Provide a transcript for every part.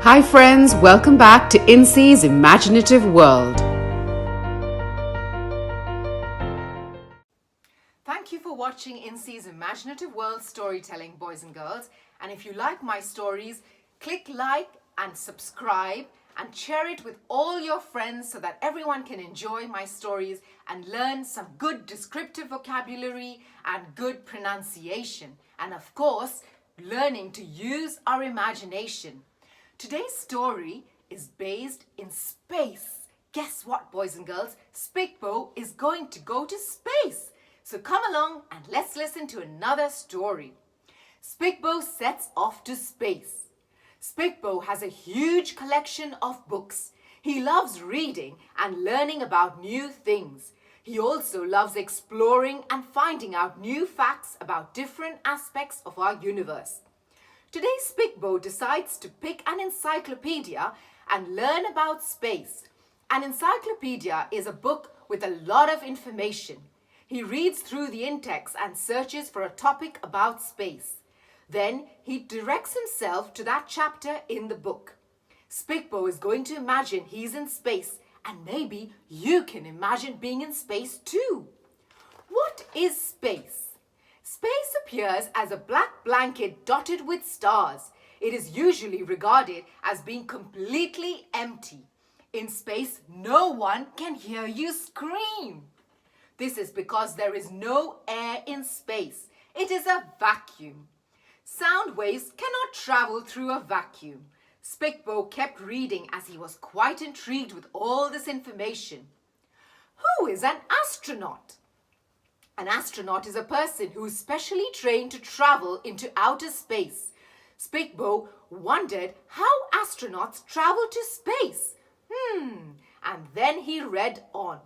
Hi friends, welcome back to Insi's Imaginative World. Thank you for watching Insi's Imaginative World storytelling, boys and girls. And if you like my stories, click like and subscribe and share it with all your friends so that everyone can enjoy my stories and learn some good descriptive vocabulary and good pronunciation. And of course, learning to use our imagination. Today's story is based in space. Guess what, boys and girls? SPIKBOW is going to go to space. So come along and let's listen to another story. SPIKBOW sets off to space. SPIKBOW has a huge collection of books. He loves reading and learning about new things. He also loves exploring and finding out new facts about different aspects of our universe. Today, SPIKBOW decides to pick an encyclopedia and learn about space. An encyclopedia is a book with a lot of information. He reads through the in-text and searches for a topic about space. Then he directs himself to that chapter in the book. SPIKBOW is going to imagine he's in space, and maybe you can imagine being in space too. What is space? Space appears as a black blanket dotted with stars. It is usually regarded as being completely empty. In space, no one can hear you scream. This is because there is no air in space. It is a vacuum. Sound waves cannot travel through a vacuum. SPIKBOW kept reading as he was quite intrigued with all this information. Who is an astronaut? An astronaut is a person who is specially trained to travel into outer space. SPIKBOW wondered how astronauts travel to space. And then he read on.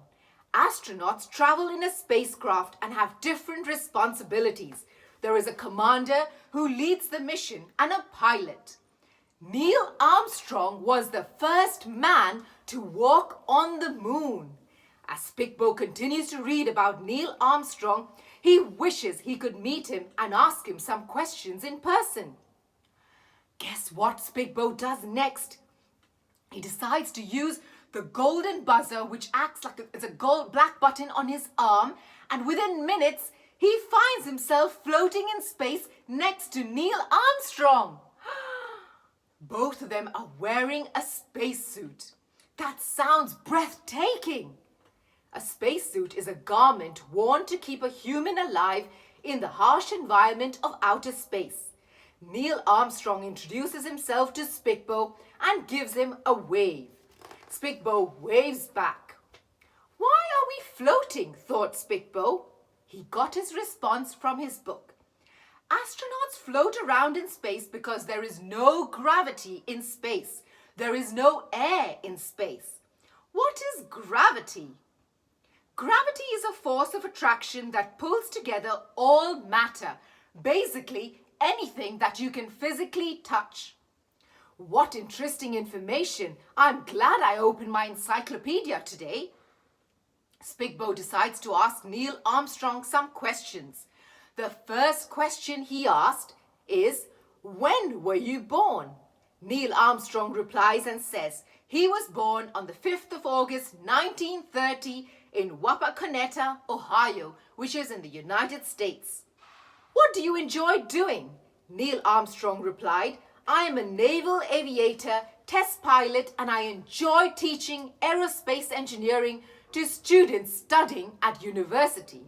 Astronauts travel in a spacecraft and have different responsibilities. There is a commander who leads the mission and a pilot. Neil Armstrong was the first man to walk on the moon. As SPIKBOW continues to read about Neil Armstrong, he wishes he could meet him and ask him some questions in person. Guess what SPIKBOW does next? He decides to use the golden buzzer, which acts like it's a gold black button on his arm, and within minutes, he finds himself floating in space next to Neil Armstrong. Both of them are wearing a spacesuit. That sounds breathtaking. A spacesuit is a garment worn to keep a human alive in the harsh environment of outer space. Neil Armstrong introduces himself to SPIKBOW and gives him a wave. SPIKBOW waves back. Why are we floating? Thought SPIKBOW. He got his response from his book. Astronauts float around in space because there is no gravity in space. There is no air in space. What is gravity? Gravity is a force of attraction that pulls together all matter, basically anything that you can physically touch. What interesting information. I'm glad I opened my encyclopedia today. SPIKBOW decides to ask Neil Armstrong some questions. The first question he asked is, when were you born? Neil Armstrong replies and says, he was born on the 5th of August 1930 in Wapakoneta, Ohio, which is in the United States. What do you enjoy doing? Neil Armstrong replied, I am a naval aviator, test pilot, and I enjoy teaching aerospace engineering to students studying at university.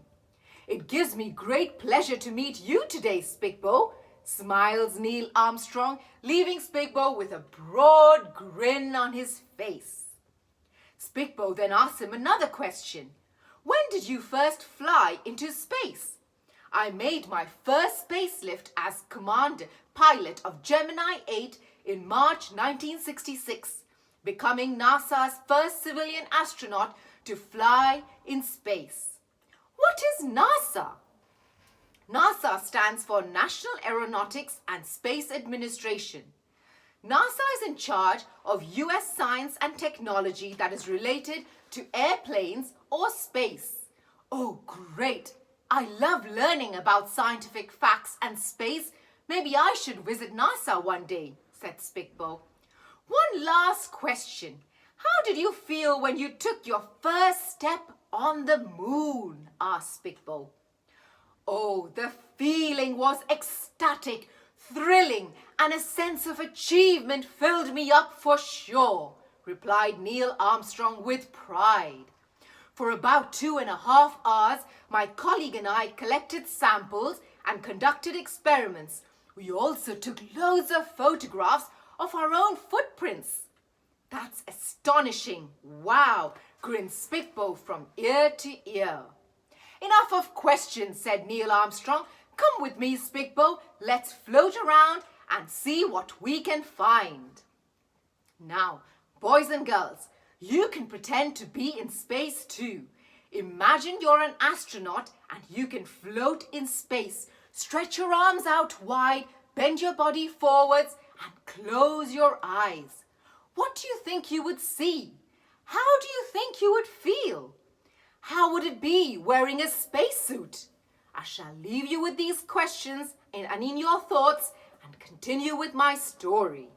It gives me great pleasure to meet you today, SPIKBOW, smiles Neil Armstrong, leaving SPIKBOW with a broad grin on his face. SPIKBOW then asks him another question. When did you first fly into space? I made my first spacelift as pilot of Gemini 8 in March 1966, becoming NASA's first civilian astronaut to fly in space. What is NASA? NASA stands for National Aeronautics and Space Administration. NASA is in charge of US science and technology that is related to airplanes or space. Oh, great! I love learning about scientific facts and space. Maybe I should visit NASA one day, said SPIKBOW. One last question. How did you feel when you took your first step on the moon? Asked SPIKBOW. Oh, the feeling was ecstatic, thrilling, and a sense of achievement filled me up for sure, replied Neil Armstrong with pride. For about 2.5 hours, my colleague and I collected samples and conducted experiments. We also took loads of photographs of our own footprints. That's astonishing. Wow, grinned SPIKBOW from ear to ear. Enough of questions, said Neil Armstrong. Come with me, SPIKBOW. Let's float around and see what we can find. Now, boys and girls, you can pretend to be in space too. Imagine you're an astronaut and you can float in space. Stretch your arms out wide, bend your body forwards and close your eyes. What do you think you would see? How do you think you would feel? How would it be wearing a spacesuit? I shall leave you with these questions and in your thoughts and continue with my story.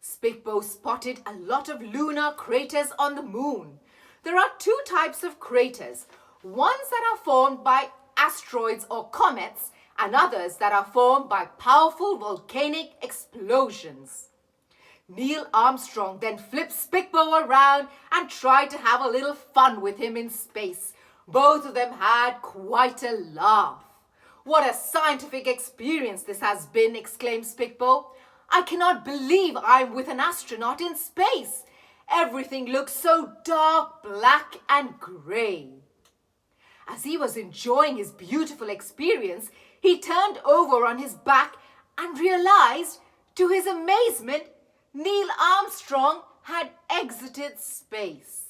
SPIKBOW spotted a lot of lunar craters on the moon. There are 2 types of craters, ones that are formed by asteroids or comets and others that are formed by powerful volcanic explosions. Neil Armstrong then flipped SPIKBOW around and tried to have a little fun with him in space. Both of them had quite a laugh. What a scientific experience this has been, exclaimed SPIKBOW. I cannot believe I'm with an astronaut in space. Everything looks so dark, black and grey. As he was enjoying his beautiful experience, he turned over on his back and realized, to his amazement, Neil Armstrong had exited space.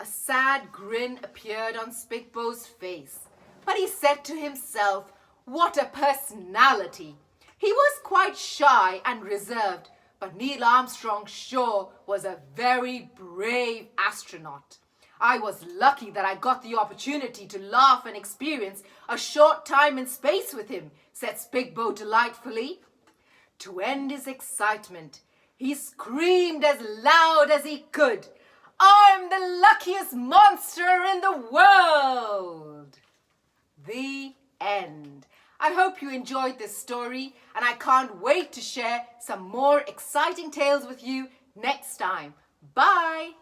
A sad grin appeared on SPIKBOW's face, but he said to himself, what a personality! He was quite shy and reserved, but Neil Armstrong sure was a very brave astronaut. I was lucky that I got the opportunity to laugh and experience a short time in space with him, said SPIKBOW delightfully. To end his excitement, he screamed as loud as he could, I'm the luckiest monster in the world! The end. I hope you enjoyed this story and I can't wait to share some more exciting tales with you next time. Bye!